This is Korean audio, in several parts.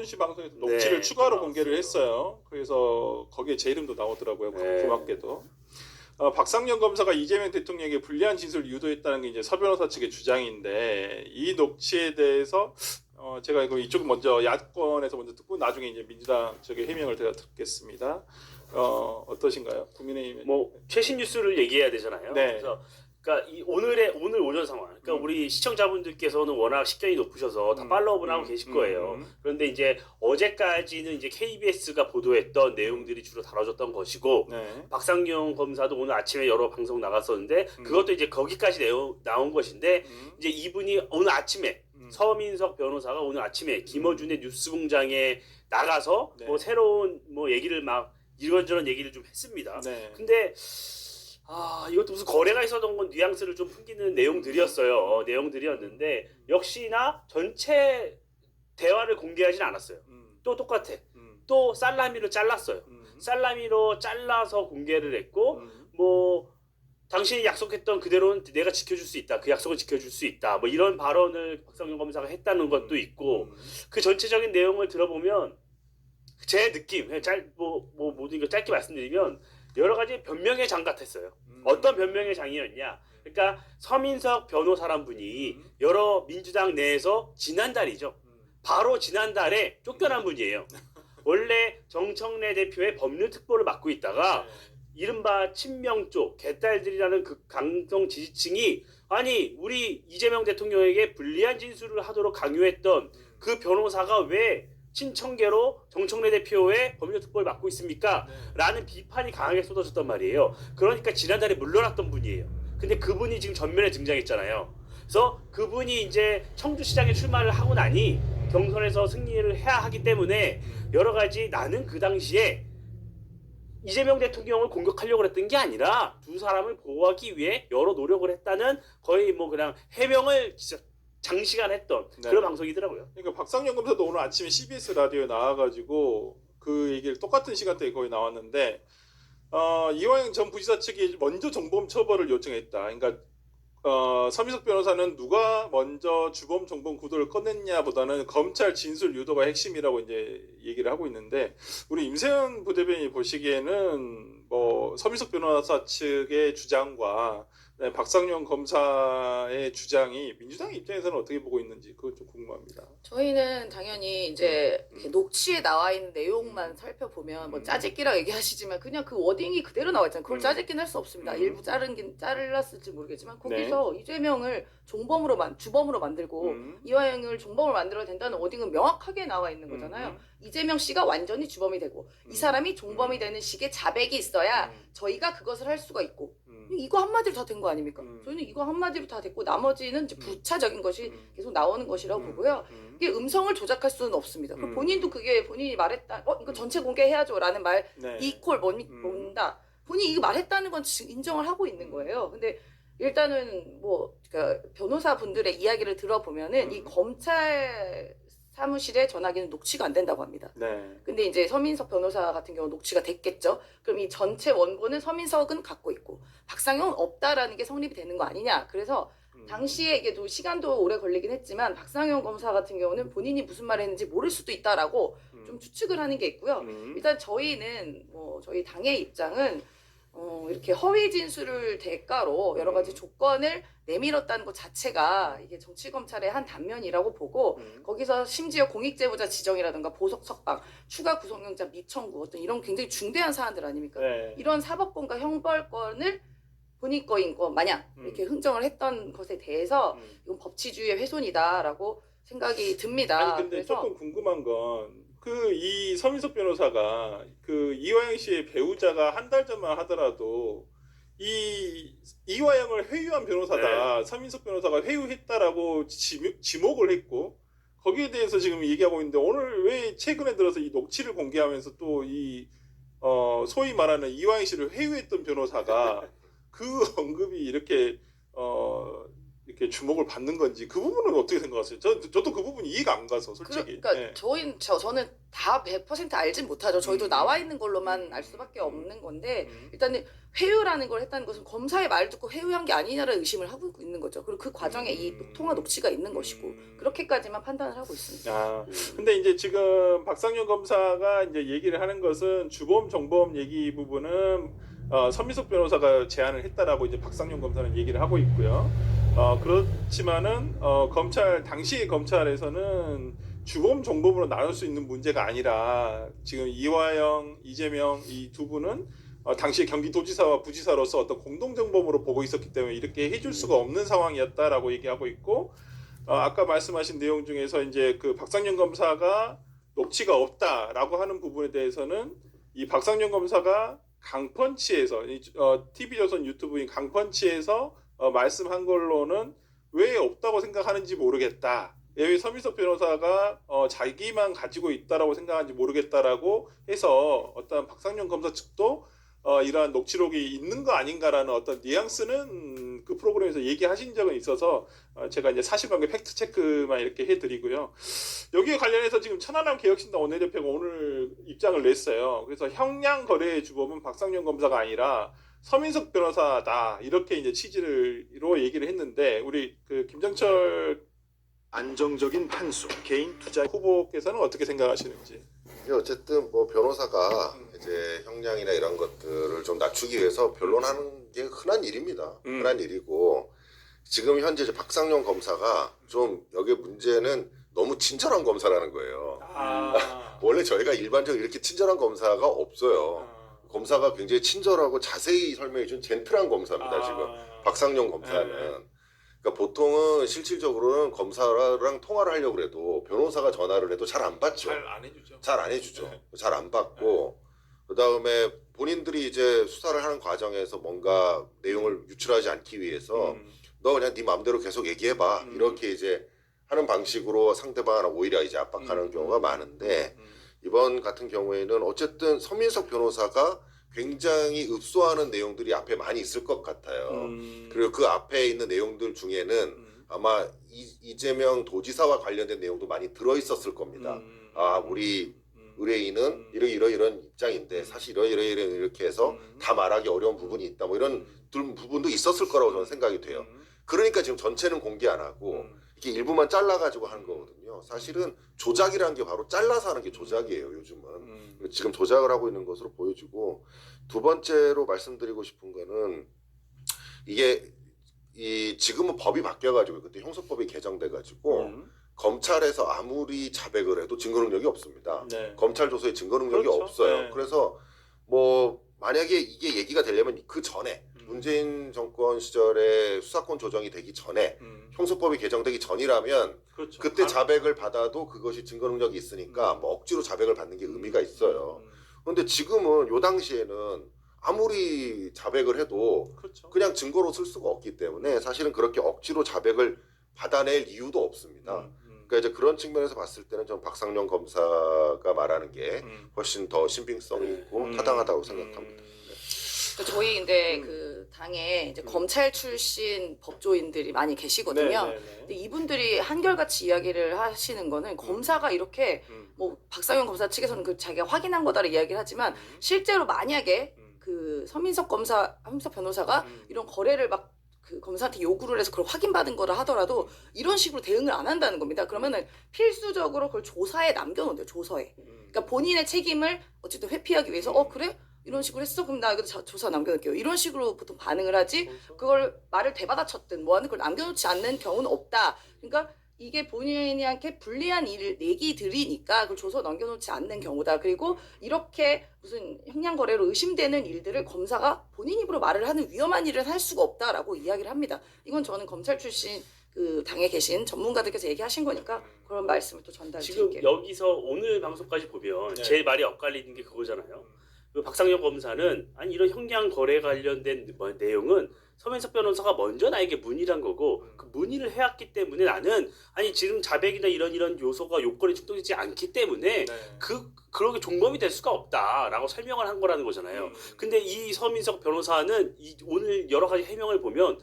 씨 방송에서 녹취를 네, 추가로 공개를 나왔어요. 했어요. 그래서 거기에 제 이름도 나오더라고요. 네. 고맙게도. 박상현 검사가 이재명 대통령에게 불리한 진술을 유도했다는 게 이제 서 변호사 측의 주장인데 이 녹취에 대해서 제가 이거 이쪽 먼저 야권에서 먼저 듣고 나중에 이제 민주당 측의 해명을 제가 듣겠습니다. 어떠신가요? 국민의힘 뭐 최신 뉴스를 얘기해야 되잖아요. 네. 그래서 그러니까 오늘 오전 상황. 그러니까 우리 시청자분들께서는 워낙 식견이 높으셔서 다 팔로우를 하고 계실 거예요. 그런데 이제 어제까지는 이제 KBS가 보도했던 내용들이 주로 다뤄졌던 것이고 네. 박상용 검사도 오늘 아침에 여러 방송 나갔었는데 그것도 이제 거기까지 나온 것인데 이제 이분이 오늘 아침에 서민석 변호사가 오늘 아침에 김어준의 뉴스공장에 나가서 네. 뭐 새로운 뭐 얘기를 막 이런저런 얘기를 좀 했습니다. 네. 근데 이것도 무슨 거래가 있었던 건 뉘앙스를 좀 풍기는 내용들이었어요. 내용들이었는데 역시나 전체 대화를 공개하진 않았어요. 또 똑같아. 또 살라미로 잘랐어요. 살라미로 잘라서 공개를 했고 뭐 당신이 약속했던 그대로는 내가 지켜줄 수 있다. 그 약속을 지켜줄 수 있다. 뭐 이런 발언을 박상현 검사가 했다는 것도 있고 그 전체적인 내용을 들어보면 제 느낌, 모든 걸 짧게 말씀드리면 여러 가지 변명의 장 같았어요. 어떤 변명의 장이었냐? 그러니까 서민석 변호사란 분이 여러 민주당 내에서 지난달이죠. 바로 지난달에 쫓겨난 분이에요. 원래 정청래 대표의 법률특보를 맡고 있다가 이른바 친명쪽 개딸들이라는 그 강성 지지층이 아니 우리 이재명 대통령에게 불리한 진술을 하도록 강요했던 그 변호사가 왜 친청계로 정청래 대표의 법률특보를 맡고 있습니까? 라는 비판이 강하게 쏟아졌단 말이에요. 그러니까 지난달에 물러났던 분이에요. 근데 그분이 지금 전면에 등장했잖아요. 그래서 그분이 이제 청주시장에 출마를 하고 나니 경선에서 승리를 해야 하기 때문에 여러 가지 나는 그 당시에 이재명 대통령을 공격하려고 했던 게 아니라 두 사람을 보호하기 위해 여러 노력을 했다는 거의 뭐 그냥 해명을 진짜 장시간 했던 네. 그런 방송이더라고요. 그러니까 박상현 검사도 오늘 아침에 CBS 라디오에 나와가지고 그 얘기를 똑같은 시간대에 거의 나왔는데 이화영 전 부지사 측이 먼저 정범 처벌을 요청했다. 그러니까 서민석 변호사는 누가 먼저 주범 정범 구도를 꺼냈냐보다는 검찰 진술 유도가 핵심이라고 이제 얘기를 하고 있는데 우리 임세현 부대변인이 보시기에는 뭐 서민석 변호사 측의 주장과 박상현 검사의 주장이 민주당 입장에서는 어떻게 보고 있는지 그거 좀 궁금합니다. 저희는 당연히 이제 이렇게 녹취에 나와 있는 내용만 살펴보면 뭐 짜집기라고 얘기하시지만 그냥 그 워딩이 그대로 나와 있잖아요. 그걸 짜집기는 할 수 없습니다. 일부 잘랐을지 모르겠지만 거기서 이재명을 주범으로 만들고 이화영을 종범으로 만들어야 된다는 워딩은 명확하게 나와 있는 거잖아요. 이재명 씨가 완전히 주범이 되고 이 사람이 종범이 되는 식의 자백이 있어야 저희가 그것을 할 수가 있고 이거 한마디로 다 된 거 아닙니까? 저희는 이거 한마디로 다 됐고 나머지는 이제 부차적인 것이 계속 나오는 것이라고 보고요. 이게 음성을 조작할 수는 없습니다. 본인도 그게 본인이 말했다. 이거 전체 공개해야죠 라는 말 이퀄 뭔다. 본인이 이거 말했다는 건 지금 인정을 하고 있는 거예요. 근데 일단은 뭐 그러니까 변호사분들의 이야기를 들어보면은 이 검찰 사무실에 전화기는 녹취가 안 된다고 합니다. 네. 근데 이제 서민석 변호사 같은 경우 녹취가 됐겠죠. 그럼 이 전체 원고는 서민석은 갖고 있고 박상영은 없다라는 게 성립이 되는 거 아니냐. 그래서 당시에 이게 또 시간도 오래 걸리긴 했지만 박상영 검사 같은 경우는 본인이 무슨 말을 했는지 모를 수도 있다라고 좀 추측을 하는 게 있고요. 일단 저희는 뭐 저희 당의 입장은 이렇게 허위 진술을 대가로 여러 가지 조건을 내밀었다는 것 자체가 이게 정치검찰의 한 단면이라고 보고 거기서 심지어 공익제보자 지정이라든가 보석 석방, 추가 구속영장 미청구 어떤 이런 굉장히 중대한 사안들 아닙니까? 네. 이런 사법권과 형벌권을 본인 거인 것 마냥 이렇게 흥정을 했던 것에 대해서 이건 법치주의의 훼손이다라고 생각이 듭니다. 아니 근데 그래서 조금 궁금한 건 이 서민석 변호사가 그 이화영 씨의 배우자가 한 달 전만 하더라도 이화영을 회유한 변호사다. 서민석 변호사가 회유했다라고 지목을 했고 거기에 대해서 지금 얘기하고 있는데 오늘 왜 최근에 들어서 이 녹취를 공개하면서 또 소위 말하는 이화영 씨를 회유했던 변호사가 그 언급이 이렇게 주목을 받는 건지 그 부분은 어떻게 생각하세요? 저도 그 부분이 이해가 안 가서 솔직히. 그러니까 저는 다 100% 알진 못하죠. 저희도 나와 있는 걸로만 알 수밖에 없는 건데 일단은 회유라는 걸 했다는 것은 검사의 말 듣고 회유한 게 아니냐라는 의심을 하고 있는 거죠. 그리고 그 과정에 이 통화 녹취가 있는 것이고 그렇게까지만 판단을 하고 있습니다. 아, 근데 이제 지금 박상현 검사가 이제 얘기를 하는 것은 주범 정범 얘기 부분은 서민석 변호사가 제안을 했다라고 이제 박상현 검사는 얘기를 하고 있고요. 그렇지만은 검찰 당시 검찰에서는 주범 정범으로 나눌 수 있는 문제가 아니라 지금 이화영, 이재명 이 두 분은 당시 경기도지사와 부지사로서 어떤 공동정범으로 보고 있었기 때문에 이렇게 해줄 수가 없는 상황이었다라고 얘기하고 있고 아까 말씀하신 내용 중에서 이제 그 박상현 검사가 녹취가 없다라고 하는 부분에 대해서는 이 박상현 검사가 강펀치에서 TV조선 유튜브인 강펀치에서 말씀한 걸로는 왜 없다고 생각하는지 모르겠다. 왜 서민석 변호사가 자기만 가지고 있다라고 생각하는지 모르겠다라고 해서 어떤 박상현 검사 측도 이러한 녹취록이 있는 거 아닌가라는 어떤 뉘앙스는 그 프로그램에서 얘기하신 적은 있어서 제가 이제 사실관계 팩트 체크만 이렇게 해드리고요. 여기에 관련해서 지금 천안함 개혁신당 원내대표가 오늘 입장을 냈어요. 그래서 형량 거래의 주범은 박상현 검사가 아니라 서민석 변호사다 이렇게 이제 취지로 얘기를 했는데 우리 그 김정철 안정적인 판수, 개인 투자 후보께서는 어떻게 생각하시는지. 어쨌든 뭐 변호사가 이제 형량이나 이런 것들을 좀 낮추기 위해서 변론하는 게 흔한 일입니다. 흔한 일이고 지금 현재 이제 박상현 검사가 좀 여기 문제는 너무 친절한 검사라는 거예요. 원래 저희가 일반적으로 이렇게 친절한 검사가 없어요. 검사가 굉장히 친절하고 자세히 설명해준 젠틀한 검사입니다. 지금 박상현 검사는. 그러니까 보통은 실질적으로는 검사랑 통화를 하려고 해도 변호사가 전화를 해도 잘 안 받죠. 잘 안 해주죠. 잘 안 해주죠. 잘 안 받고 그다음에 본인들이 이제 수사를 하는 과정에서 뭔가 내용을 유출하지 않기 위해서 너 그냥 네 마음대로 계속 얘기해봐 이렇게 이제 하는 방식으로 상대방을 오히려 이제 압박하는 경우가 많은데 이번 같은 경우에는 어쨌든 서민석 변호사가 굉장히 읍소하는 내용들이 앞에 많이 있을 것 같아요. 그리고 그 앞에 있는 내용들 중에는 아마 이재명 도지사와 관련된 내용도 많이 들어있었을 겁니다. 우리 의뢰인은 이런 입장인데 사실 이렇게 해서 다 말하기 어려운 부분이 있다. 뭐 이런 부분도 있었을 거라고 저는 생각이 돼요. 그러니까 지금 전체는 공개 안 하고 이렇게 일부만 잘라가지고 하는 거거든요. 사실은 조작이라는 게 바로 잘라서 하는 게 조작이에요. 요즘은. 지금 조작을 하고 있는 것으로 보여지고 두 번째로 말씀드리고 싶은 거는 이게 지금은 법이 바뀌어가지고 그때 형소법이 개정돼가지고 검찰에서 아무리 자백을 해도 증거 능력이 없습니다. 네. 검찰 조서에 증거 능력이 그렇죠. 없어요. 네. 그래서 뭐 만약에 이게 얘기가 되려면 그 전에 문재인 정권 시절에 수사권 조정이 되기 전에 형소법이 개정되기 전이라면 그렇죠. 그때 자백을 받아도 그것이 증거 능력이 있으니까 뭐 억지로 자백을 받는 게 의미가 있어요. 그런데 지금은 요 당시에는 아무리 자백을 해도 그렇죠. 그냥 증거로 쓸 수가 없기 때문에 사실은 그렇게 억지로 자백을 받아낼 이유도 없습니다. 그러니까 이제 그런 측면에서 봤을 때는 전 박상현 검사가 말하는 게 훨씬 더 신빙성이 있고 타당하다고 생각합니다. 저희 근데 그 당에 이제 검찰 출신 법조인들이 많이 계시거든요. 근데 이분들이 한결같이 이야기를 하시는 거는 검사가 이렇게 뭐 박상현 검사 측에서는 그 자기가 확인한 거다를 이야기를 하지만 실제로 만약에 그 서민석 변호사가 이런 거래를 막 그 검사한테 요구를 해서 그걸 확인받은 거라 하더라도 이런 식으로 대응을 안 한다는 겁니다. 그러면은 필수적으로 그걸 조사에 남겨놓는데요. 조서에. 그러니까 본인의 책임을 어쨌든 회피하기 위해서 그래? 이런 식으로 했어? 그럼 나 이거 조사 남겨놓을게요. 이런 식으로 보통 반응을 하지 그걸 말을 대받아쳤든 뭐하는 걸 남겨놓지 않는 경우는 없다. 그러니까 이게 본인한테 불리한 얘기들이니까 그걸 조서 남겨놓지 않는 경우다. 그리고 이렇게 무슨 형량 거래로 의심되는 일들을 검사가 본인 입으로 말을 하는 위험한 일을 할 수가 없다라고 이야기를 합니다. 이건 저는 검찰 출신 그 당에 계신 전문가들께서 얘기하신 거니까 그런 말씀을 또 전달드릴게요. 지금 여기서 오늘 방송까지 보면 제 말이 엇갈리는 게 그거잖아요. 그 박상현 검사는 아니 이런 형량 거래 관련된 내용은 서민석 변호사가 먼저 나에게 문의를 한 거고 그 문의를 해왔기 때문에 나는 아니 지금 자백이나 이런 요소가 요건에 충족되지 않기 때문에 그렇게 종범이 될 수가 없다라고 설명을 한 거라는 거잖아요. 근데 이 서민석 변호사는 오늘 여러 가지 해명을 보면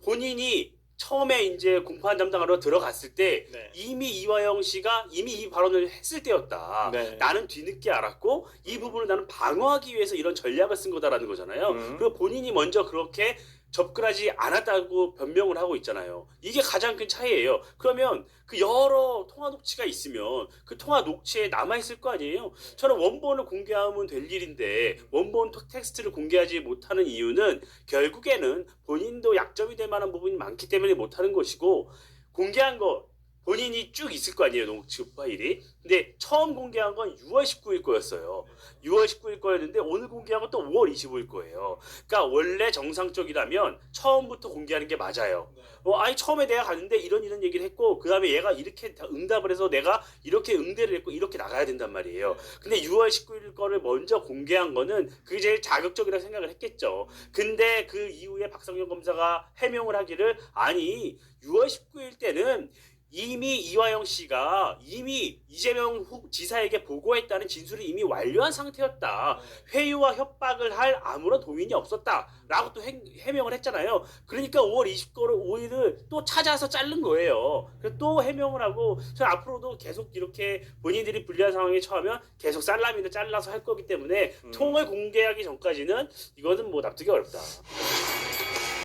본인이 처음에 이제 공판 담당하러 들어갔을 때 네. 이미 이화영 씨가 이미 이 발언을 했을 때였다. 네. 나는 뒤늦게 알았고 이 부분을 나는 방어하기 위해서 이런 전략을 쓴 거다라는 거잖아요. 그리고 본인이 먼저 그렇게 접근하지 않았다고 변명을 하고 있잖아요. 이게 가장 큰 차이예요. 그러면 그 여러 통화 녹취가 있으면 그 통화 녹취에 남아있을 거 아니에요. 저는 원본을 공개하면 될 일인데 원본 텍스트를 공개하지 못하는 이유는 결국에는 본인도 약점이 될 만한 부분이 많기 때문에 못하는 것이고, 공개한 거 본인이 쭉 있을 거 아니에요, 녹취 파일이. 근데 처음 공개한 건 6월 19일 거였어요. 6월 19일 거였는데 오늘 공개한 건 또 5월 25일 거예요. 그러니까 원래 정상적이라면 처음부터 공개하는 게 맞아요. 아니 처음에 내가 갔는데 이런 얘기를 했고 그 다음에 얘가 이렇게 응답을 해서 내가 이렇게 응대를 했고 이렇게 나가야 된단 말이에요. 근데 6월 19일 거를 먼저 공개한 거는 그게 제일 자극적이라고 생각을 했겠죠. 근데 그 이후에 박성현 검사가 해명을 하기를, 아니 6월 19일 때는 이미 이화영 씨가 이미 이재명 지사에게 보고했다는 진술을 이미 완료한 상태였다. 회유와 협박을 할 아무런 동인이 없었다라고 또 해명을 했잖아요. 그러니까 5월 25일을 또 찾아서 자른 거예요. 그래서 또 해명을 하고, 저는 앞으로도 계속 이렇게 본인들이 불리한 상황에 처하면 계속 살라미를 잘라서 할 거기 때문에 통을 공개하기 전까지는 이거는 뭐 납득이 어렵다.